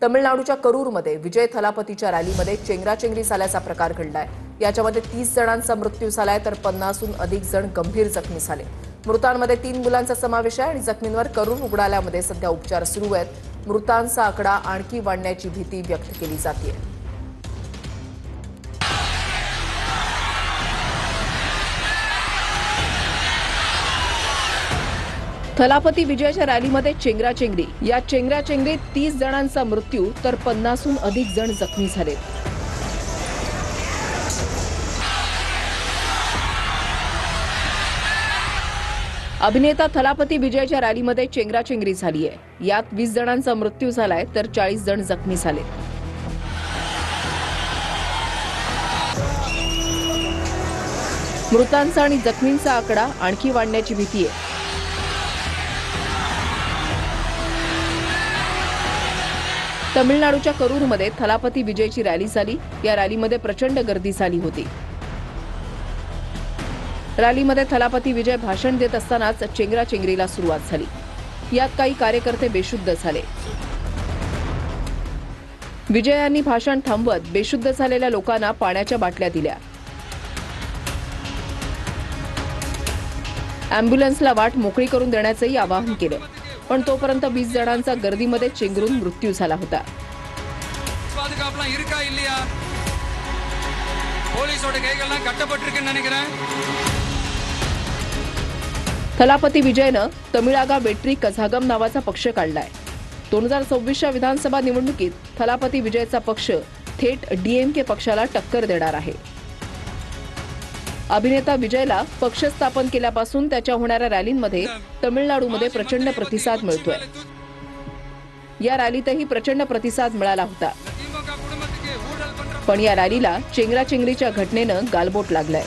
तमिळनाडूच्या करूरमध्ये विजय थलापतीच्या रॅलीमध्ये चेंगराचेंगरी झाल्याचा प्रकार घडलाय। याच्यामध्ये 30 जणांचा मृत्यू झालाय तर 50हून अधिक जण गंभीर जखमी झाले। मृतांमध्ये 3 मुलांचा समावेश आहे आणि जखमींवर करूर रुग्णालयामध्ये सध्या उपचार सुरू आहेत। मृतांचा आकडा आणखी वाढण्याची भीती व्यक्त केली जाते। थलापती विजयच्या रॅलीमध्ये चेंगराचेंगरी। या चेंगराचेंगरीत 30 जणांचा मृत्यू तर 50हून अधिक जण जखमी झाले। अभिनेता थलापती विजयच्या रॅलीमध्ये चेंगराचेंगरी झाली आहे। यात 20 जणांचा मृत्यू झालाय तर 40 जण जखमी झाले। मृतांचा आणि जखमींचा आकडा आणखी वाढण्याची भीती आहे। तमिळनाडूच्या करूरमध्ये थलापती विजयची रॅली झाली। या रॅलीमध्ये प्रचंड गर्दी झाली होती। रॅलीमध्ये थलापती विजय भाषण देत असतानाच चेंगराचेंगरीला सुरुवात झाली। यात काही कार्यकर्ते बेशुद्ध झाले। विजयांनी भाषण थांबवत बेशुद्ध झालेल्या लोकांना पाण्याच्या बाटल्या दिल्या। अँब्युलन्सला वाट मोकळी करून देण्याचंही आवाहन केलं, पण तोपर्यंत 20 जणांचा गर्दीमध्ये चेंगरून मृत्यू झाला होता। थलापती विजयनं तमिळागा वेट्री कझागम नावाचा पक्ष काढलाय। 2026च्या विधानसभा निवडणुकीत थलापती विजयचा पक्ष थेट डीएमके पक्षाला टक्कर देणार आहे। अभिनेता विजयला पक्ष स्थापन केल्यापासून त्याच्या होणाऱ्या रॅलींमध्ये तमिळनाडूमध्ये प्रचंड प्रतिसाद मिळतोय। या रॅलीतही प्रचंड प्रतिसाद मिळाला होता, पण या रॅलीला चेंगराचेंगरीच्या घटनेनं गालबोट लागलाय।